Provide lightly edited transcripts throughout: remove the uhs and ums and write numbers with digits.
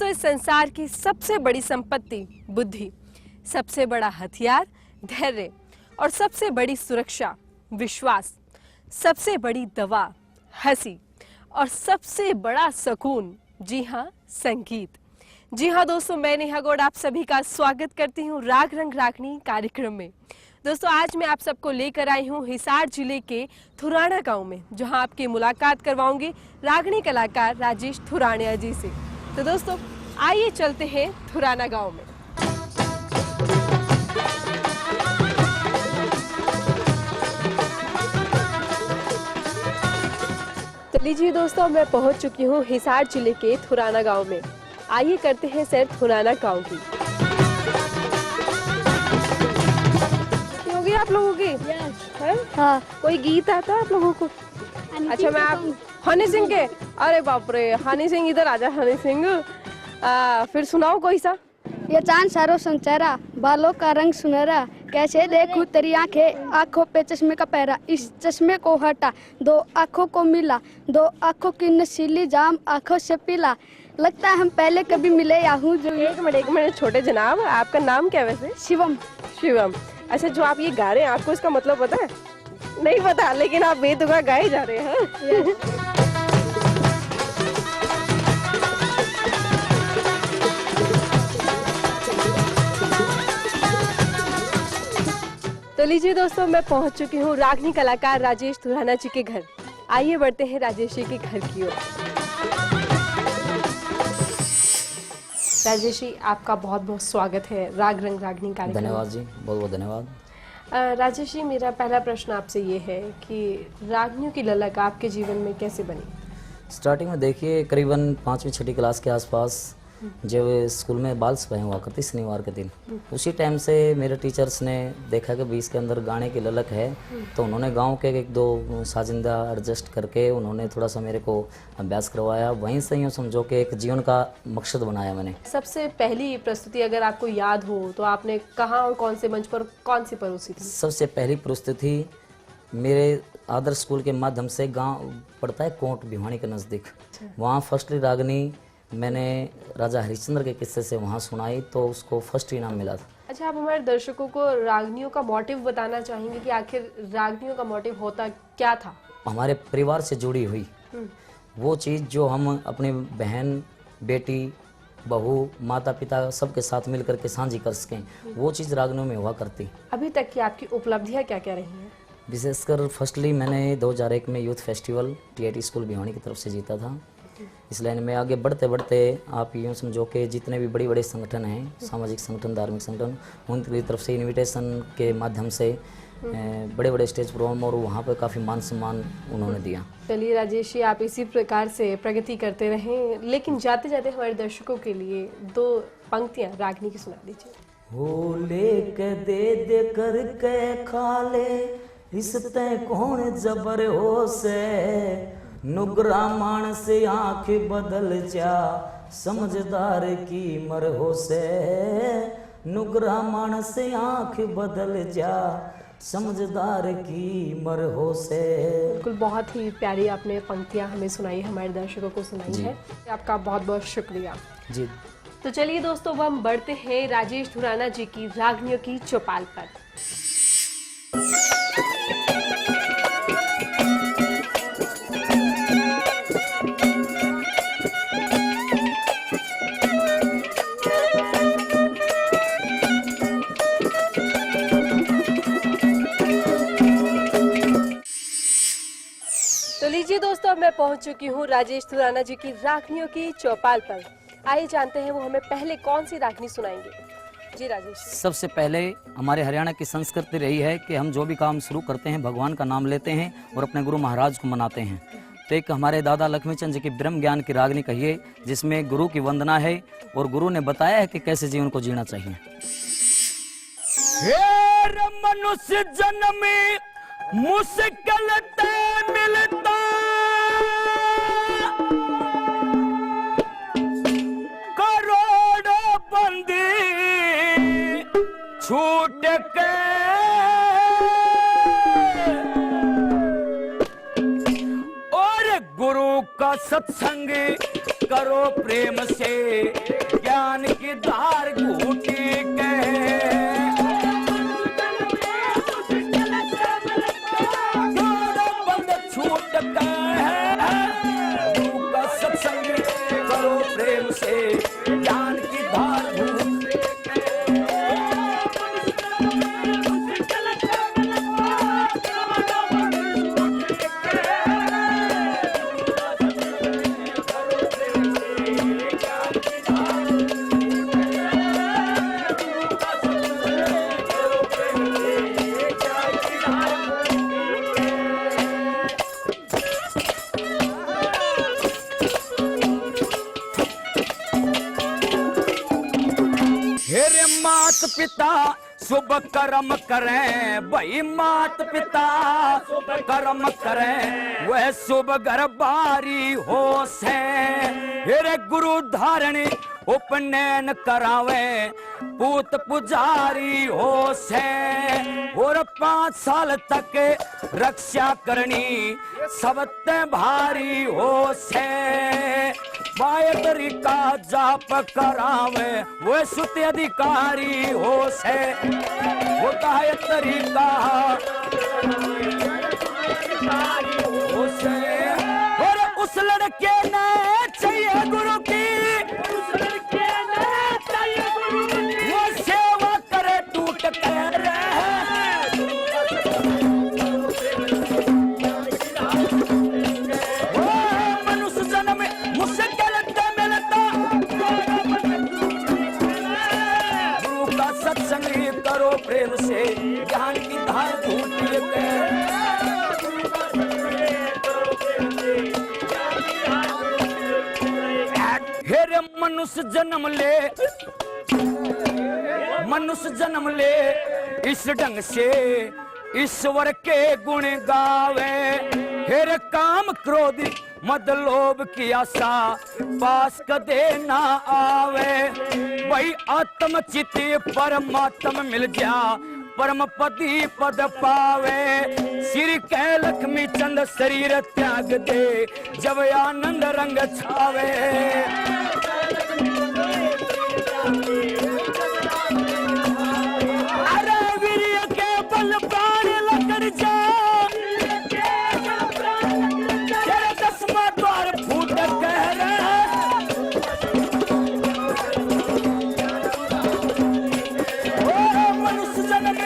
इस संसार की सबसे बड़ी संपत्ति बुद्धि, सबसे बड़ा हथियार धैर्य और सबसे बड़ी सुरक्षा विश्वास, सबसे बड़ी दवा हंसी और सबसे बड़ा सुकून जी हाँ संगीत। जी हाँ दोस्तों, मैं नेहा गौड़ आप सभी का स्वागत करती हूँ राग रंग रागनी कार्यक्रम में। दोस्तों आज मैं आप सबको लेकर आई हूँ हिसार जिले के थुराना गांव में, जहां आपकी मुलाकात करवाऊंगी रागनी कलाकार राजेश थुरानिया जी से। तो दोस्तों आइए चलते हैं थुराना गांव में। तो लीजिए दोस्तों, मैं पहुंच चुकी हूं हिसार जिले के थुराना गांव में। आइए करते हैं सैर थुराना गांव की। होगी आप लोगों की है? हाँ, कोई गीत आता है आप लोगों को? अच्छा, मैं आप हनी सिंह के, अरे बाप रे, हनी सिंह इधर आजा। हनी सिंह फिर सुनाओ कोई सा। ये चांद सारो संचेरा, बालों का रंग सुनहरा, कैसे देखूं तेरी आंखें, आंखों पे चश्मे का पहरा, इस चश्मे को हटा, दो आंखों को मिला, दो आंखों की नशीली जाम आंखों से पिला, लगता है हम पहले कभी मिले या हूँ जो। एक मिनट छोटे जनाब, आपका नाम क्या वैसे? शिवम। शिवम। अच्छा, जो आप ये गा रहे हैं आपको इसका मतलब पता है? नहीं पता, लेकिन आप बेतुका गाए जा रहे हैं। तो लीजिए दोस्तों, मैं पहुंच चुकी हूँ रागनी कलाकार राजेश थुराना जी के घर। आइए बढ़ते हैं राजेश जी के घर की ओर। राजेश जी, आपका बहुत बहुत स्वागत है राग रंग रागनी कार्यक्रम। धन्यवाद जी, बहुत बहुत धन्यवाद। राजेश जी, मेरा पहला प्रश्न आपसे ये है कि रागनियों की ललक आपके जीवन में कैसे बनी? स्टार्टिंग में देखिए, करीबन 5वीं 6ठी क्लास के आसपास जब स्कूल में बाल सभाएं हुआ करती शनिवार के दिन, उसी टाइम से मेरे टीचर्स ने देखा कि भी इसके अंदर गाने की ललक है, तो उन्होंने गांव के एक दो साजिंदा एडजस्ट करके उन्होंने थोड़ा सा मेरे को अभ्यास करवाया। वहीं से यूँ समझो कि एक जीवन का मकसद बनाया मैंने। सबसे पहली प्रस्तुति अगर आपको याद हो तो आपने कहाँ और कौन से मंच पर कौन सी परोसी थी? सबसे पहली प्रस्तुति मेरे आदर्श स्कूल के माध्यम से, गाँव पड़ता है कोट भिवानी के नज़दीक, वहाँ फर्स्ट रागनी मैंने राजा हरिश्चंद्र के किस्से से वहाँ सुनाई, तो उसको फर्स्ट इनाम मिला था। अच्छा, आप हमारे दर्शकों को रागनियों का मोटिव बताना चाहेंगे कि आखिर रागनियों का मोटिव होता क्या था? हमारे परिवार से जुड़ी हुई वो चीज़ जो हम अपनी बहन बेटी बहू माता पिता सबके साथ मिलकर के साझी कर सकें, वो चीज़ रागनियों में हुआ करती। अभी तक की आपकी उपलब्धियाँ क्या क्या रही हैं? विशेषकर फर्स्टली मैंने 2001 में youth festival TIT school Bhiwani की तरफ से जीता था। इस लाइन में आगे बढ़ते बढ़ते आप यूँ समझो कि जितने भी बड़े बड़े संगठन हैं, सामाजिक संगठन धार्मिक संगठन, उनकी तरफ से इनविटेशन के माध्यम से बड़े बड़े स्टेज प्रोग्राम और वहाँ पर काफ़ी मान सम्मान उन्होंने दिया। चलिए राजेश जी, आप इसी प्रकार से प्रगति करते रहें, लेकिन जाते जाते हमारे दर्शकों के लिए दो पंक्तियाँ रागनी की सुना दीजिए। हो लेके दे करके खा ले, इस तय कौन जबर हो से, नुगरा मानस आँख बदल जा, समझदार की मर हो से, नुगरा मानस आँख बदल जा, समझदार की मर हो से। बिल्कुल, बहुत ही प्यारी आपने पंक्तियाँ हमें सुनाई, हमारे दर्शकों को सुनाई है। आपका बहुत बहुत शुक्रिया जी। तो चलिए दोस्तों, अब हम बढ़ते हैं राजेश थुराना जी की रागनियों की चौपाल पर। तो लीजिए दोस्तों, मैं पहुंच चुकी हूं राजेश थुराना जी की रागनियों की चौपाल पर। आइए जानते हैं वो हमें पहले कौन सी रागनी सुनाएंगे। जी राजेश। सबसे पहले हमारे हरियाणा की संस्कृति रही है कि हम जो भी काम शुरू करते हैं भगवान का नाम लेते हैं और अपने गुरु महाराज को मनाते हैं। तो एक हमारे दादा लक्ष्मीचंद जी की ब्रह्म ज्ञान की रागनी कहिए, जिसमें गुरु की वंदना है और गुरु ने बताया है कि कैसे जीवन को जीना चाहिए। मनुष्य जन्म मुश्किल मिलता, करोड़ों बंदी छूट के, और गुरु का सत्संग करो प्रेम से ज्ञान की धार घूटी के बंद छूट के गुरु का सत्संग करो प्रेम से ज्ञान की धार घूटी मात पिता शुभ कर्म करें भाई मात पिता शुभ कर्म करें वह शुभ घर बारी हो से हेरे गुरु धारणी उपनयन करावे पूत पुजारी हो से और 5 साल तक रक्षा करनी सबते भारी हो से गायत्री का जाप करावे वो सुत अधिकारी हो से वो गायत्री का हो से और उस लड़के ने चाहिए गुरु की वो सेवा करे टूट कर मनुष्य जन्म मुझसे सत्संग करो प्रेम से ज्ञान की धार घूटी के हेरे मनुष्य जन्म ले इस ढंग से ईश्वर के गुण गावे हेरे काम क्रोध मद लोभ की आशा पास कदे ना आवे भाई आत्म चित परमात्म मिल जा परम पति पद पावे श्री कै लक्ष्मी चंद शरीर त्याग दे जब आनंद रंग छावे अरे वीर्य के बल प्राण लकड़ जा द्वार फूट कह रहे मनुष्य जन्म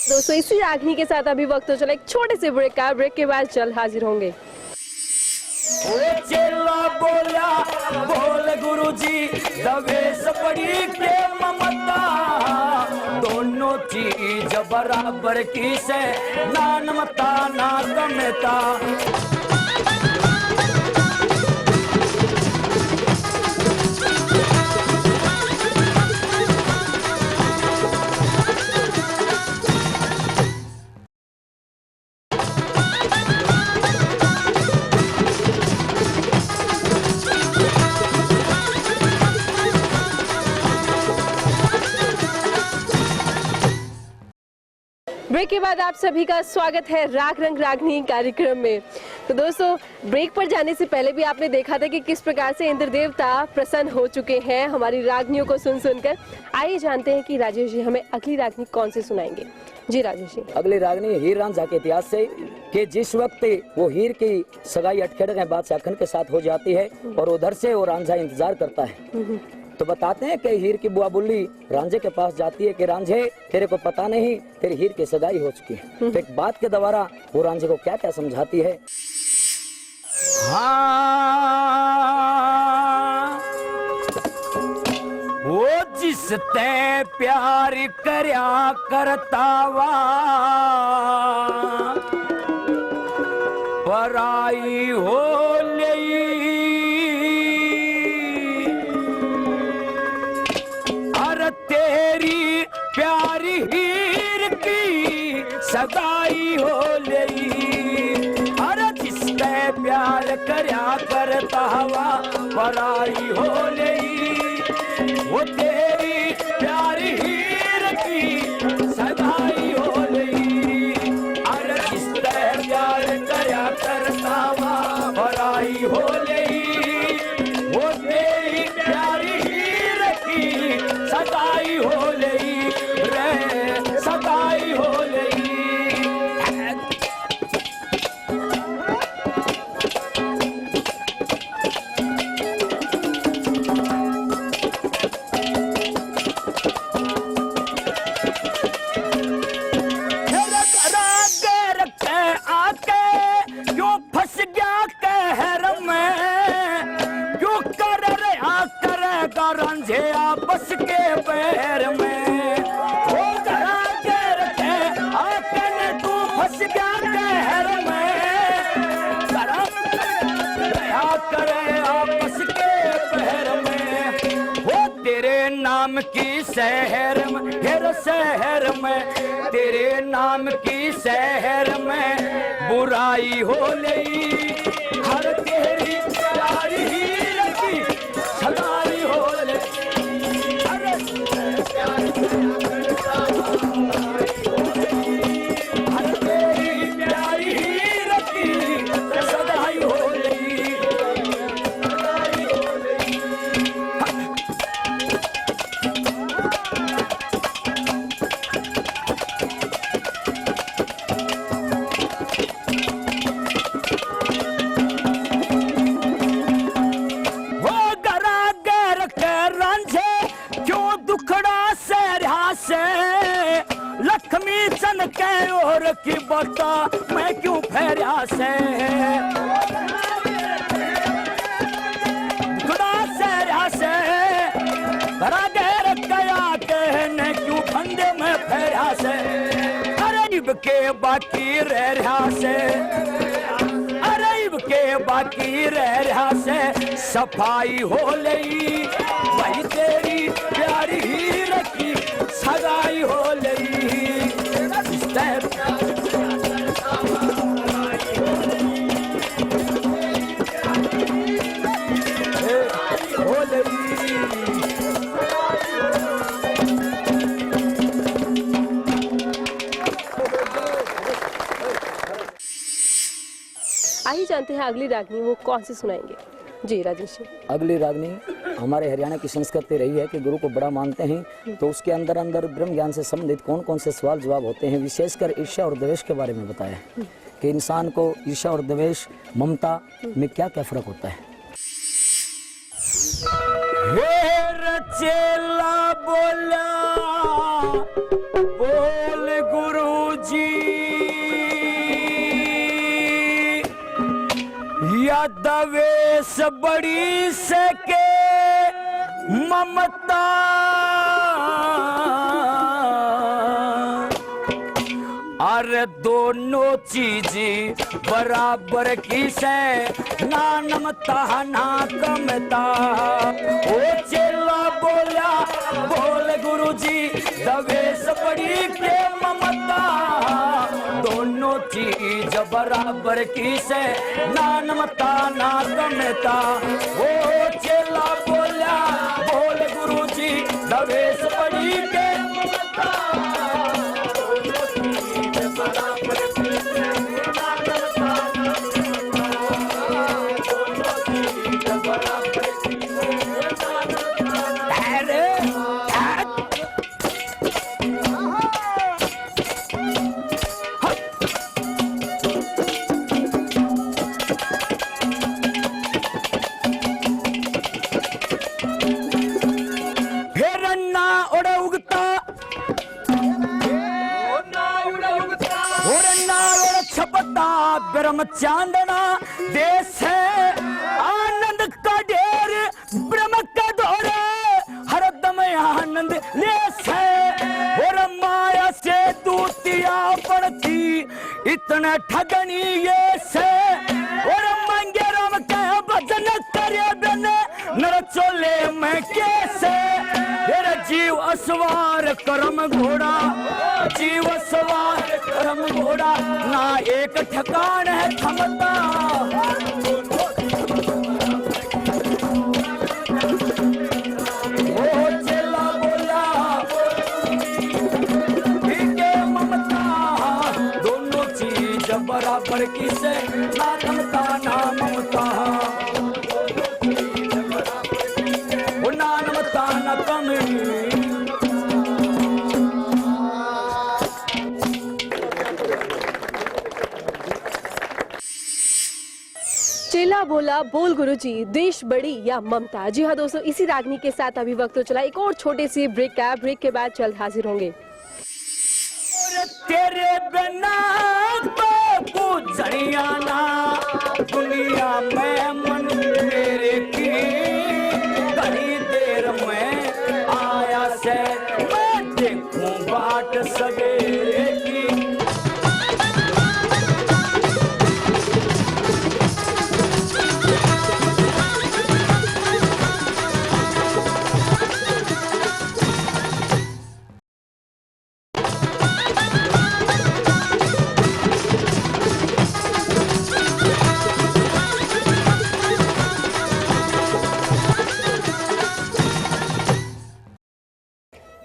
दोस्तों इसी रागनी के साथ अभी वक्त हो चला एक छोटे से ब्रेक का। ब्रेक के बाद जल्द हाजिर होंगे। चेला बोला बोल गुरुजी दवेश बड़ी के ममता दोनों चीज बराबर की से ना नमता ना कमता ब्रेक के बाद आप सभी का स्वागत है राग रंग रागनी कार्यक्रम में। तो दोस्तों ब्रेक पर जाने से पहले भी आपने देखा था कि किस प्रकार से इंद्र देवता प्रसन्न हो चुके हैं हमारी रागनियों को सुन सुनकर। आइए जानते हैं कि राजेश जी हमें अगली रागनी कौन सी सुनाएंगे। जी राजेश जी। अगली रागनी हीर रांझा के इतिहास से कि जिस वक्त वो हीर की सगाई अटखेड़ के बादशाह खन के साथ हो जाती है और उधर से वो रांझा इंतजार करता है तो बताते हैं कि हीर की बुआ बुल्ली रांझे के पास जाती है कि रांझे तेरे को पता नहीं तेरी हीर की सगाई हो चुकी है। तो एक बात के द्वारा वो रांझे को क्या क्या समझाती है। हाँ वो जिसते प्यार करया करतावा पराई हो लई अर तेरी प्यारी हीर की सगाई हो लई। अरे जिसने प्यार करया करता हवा पराई हो लई, वो तेरी प्यारी हीर की सगाई हो लई। अरे जिसने प्यार करया करता हवा पराई हो लई, वो तेरी प्यारी हीर की सगाई हो लई रे, सगाई हो लई। रंझे आपस के पैर में वो धरा के रखे आके ने तू फंस गया कहर में। रहा करे आपस के पैर में वो तेरे नाम की शहर में, हेर शहर में तेरे नाम की शहर में बुराई हो लई। हर तेरी प्यारी हीर की सगाई हो लई। अरे हर तेरी प्यारी हीर की सगाई हो लई। लक्ष्मी चन के और की बता मैं क्यों फेरिया से खुदा से भरा गैर गया कहने क्यों फंदे में फेरिया से। अरे के बाकी रह रहा से, अरे के बाकी रह रहा से सफाई हो लई। वही तेरी प्यारी हीर की सगाई हो लई। हो लई। आइए जानते हैं अगली रागनी वो कौन सी सुनाएंगे। जी राजेश जी। अगली रागनी हमारे हरियाणा की संस्कृति रही है कि गुरु को बड़ा मानते हैं, तो उसके अंदर अंदर ब्रह्म ज्ञान से संबंधित कौन कौन से सवाल जवाब होते हैं, विशेषकर ईर्ष्या और द्वेष के बारे में बताया कि इंसान को ईर्ष्या और द्वेष ममता में क्या क्या फर्क होता है। चेला बोला बोल गुरुजी या दवेश बड़ी सके ममता। अरे दोनों चीज बराबर की से ना नमता ना कमता। ओ चेला बोला बोल गुरुजी दवेश बड़ी के ममता। दोनों चीज बराबर की से ना नमता ना कमता। ओ चेला बोला बोल गुरुजी दवेश बड़ी के ममता। ब्रह्म चांदना देश है आनंद का ढेर ब्रह्म का दौरे हरदम आनंद लेस है। और माया से दूतिया पड़ती इतना ठगनी ये से। और मंगे राम के भजन करे बिन नर चोले में कैसे। जीव असवार करम घोड़ा, जीव सवार करम घोड़ा, ना एक ठिकान है थमता। ओ चेला बोला ठीक है ममता, दोनों चीज बराबर की से, ना ममता ना ममता, ना ममता ना कमी। चेला बोला बोल गुरुजी, देश बड़ी या ममता। जी हाँ दोस्तों, इसी रागनी के साथ अभी वक्त तो चला एक और छोटे सी ब्रेक का। ब्रेक के बाद जल्द हाजिर होंगे। तेरे बिना पूछड़िया ना दुनिया में मन मेरे की, बड़ी देर में आया से मैं देखूं बाट सवेरे की।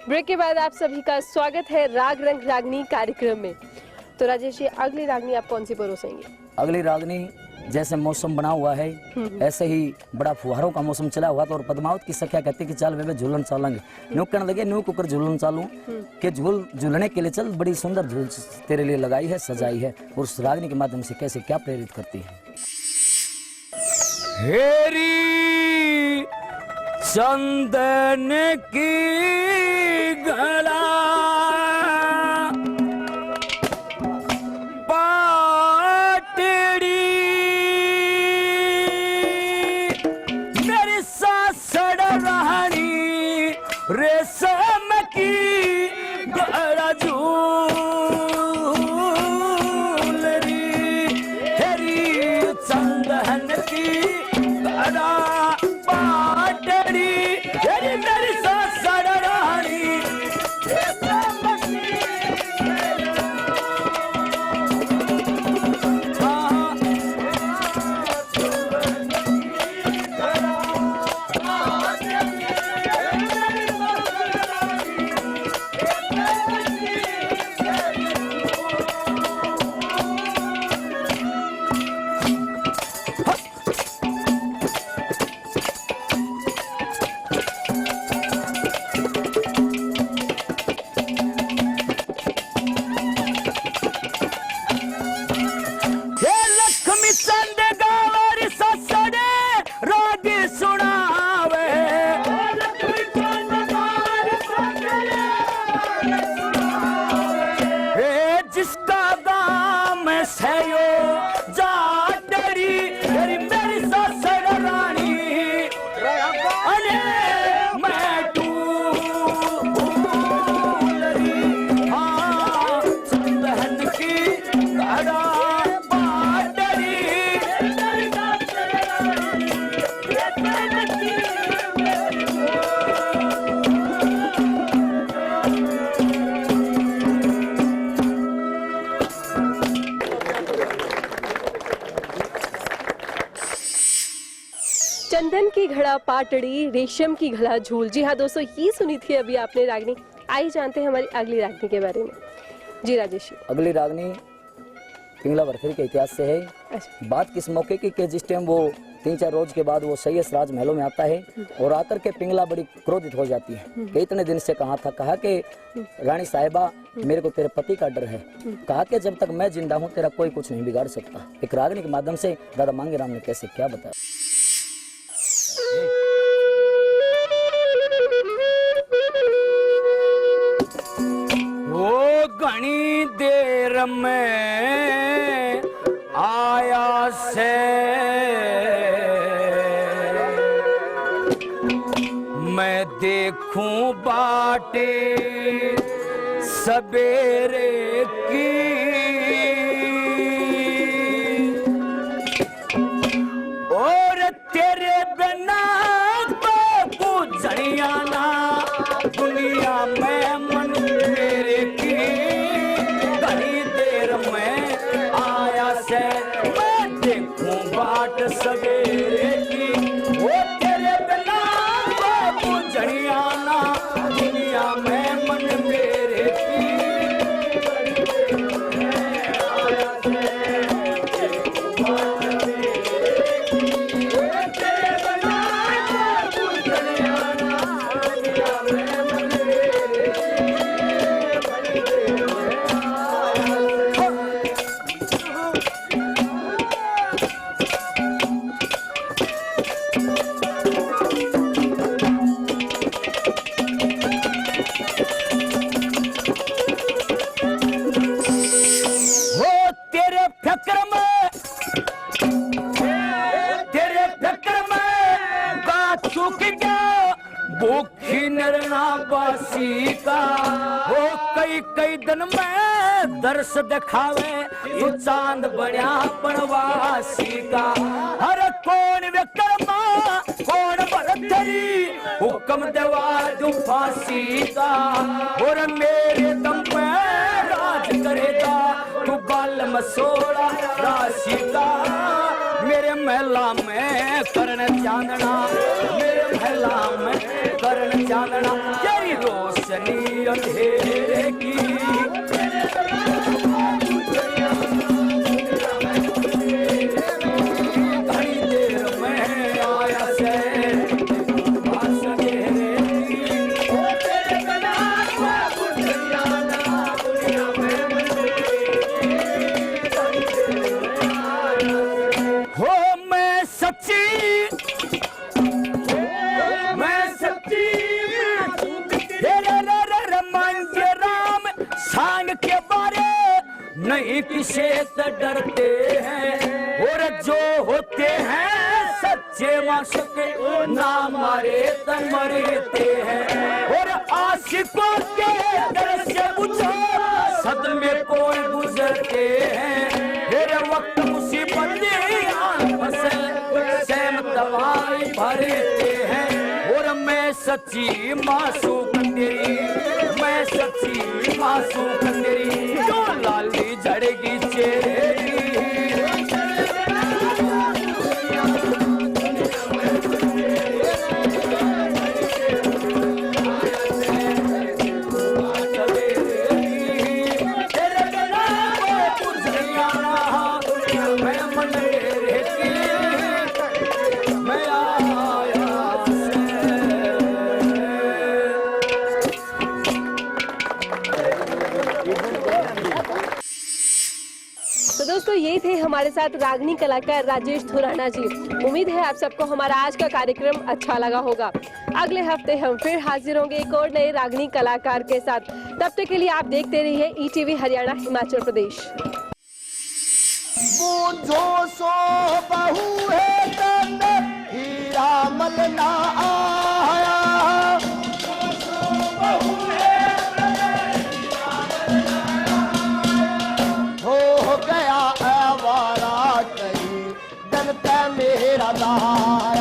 ब्रेक के बाद आप सभी का स्वागत है राग रंग रागनी कार्यक्रम में। तो राजेश जी, अगली रागनी आप कौन सी परोसेंगे? अगली रागनी जैसे मौसम बना हुआ है ऐसे ही बड़ा फुहारों का मौसम चला हुआ था, और पद्मावत की सखिया कहती कि चल वे झूलन चालेंगे। न्यू कहने लगे न्यू कुकर झूलन चालू के झूलने के लिए चल, बड़ी सुंदर झूल तेरे लिए लगाई है, सजाई है। और उस रागनी के माध्यम से कैसे क्या प्रेरित करती है। हेरी चंदन की गला पाटड़ी, मेरी सासड़ रानी रेशम की गला झूलरी, हेरी चंदन की गला पाटड़ी, हेरी मेरी सासड़ रानी रेशम की। चंदन की घड़ा पाटड़ी, रेशम की घड़ा झूल। जी हाँ दोस्तों, ये सुनी थी अभी आपने रागनी। आइए जानते हैं हमारी अगली रागनी के बारे में। जी राजेश जी। अगली रागनी पिंगला बरफरी के इतिहास से है। अच्छा। बात किस मौके की कि जिस टाइम वो 3-4 रोज के बाद वो सैयस राज महलों में आता है और आकर के पिंगला बड़ी क्रोधित हो जाती है कि इतने दिन से कहा था, कहा कि रानी साहिबा मेरे को तेरे पति का डर है, कहा कि जब तक मैं जिंदा हूँ तेरा कोई कुछ नहीं बिगाड़ सकता। एक रागनी के माध्यम से दादा मांगे राम ने कैसे क्या बताया। वो घनी देर में आया से मैं देखूं बाटे सवेरे की, और तेरे बिना पूछड़िया ना दुनिया बासी का। वो कई कई दिन में दर्श दिखावे तू चांद बन्या बनवासी का। अरे कौन विक्रमा कौन भरतरी हुक्म देवा दू फांसी का। और मेरे दम पे राज करेगा तू बाल मसोड़ा राशि का। मेरे महला में करण चांदना, मेरे महला में करण चांदना, तेरी रोशनी अंधेरे की। घड़ी देर में आया से नहीं किसे तो डरते हैं। और जो होते हैं सच्चे माशुक ना मारे तो मरते हैं। और आशिकों के दर से पूछो सदमे कौन गुजरते हैं। मेरे वक्त मुसीबत सैम दवाई भरते हैं। और मैं सच्ची मासूक तेरी, मैं सच्ची मासूक तेरी, जो लाली झड़ेगी चेहरी। तो दोस्तों ये थे हमारे साथ रागनी कलाकार राजेश धुराना जी। उम्मीद है आप सबको हमारा आज का कार्यक्रम अच्छा लगा होगा। अगले हफ्ते हम फिर हाजिर होंगे एक और नए रागनी कलाकार के साथ। तब तक के लिए आप देखते रहिए ईटीवी हरियाणा हिमाचल प्रदेश। बूझो सो बहू है तन हीरा मलना आया। हो गया आवारा कहीं दन पे मेरा दाया।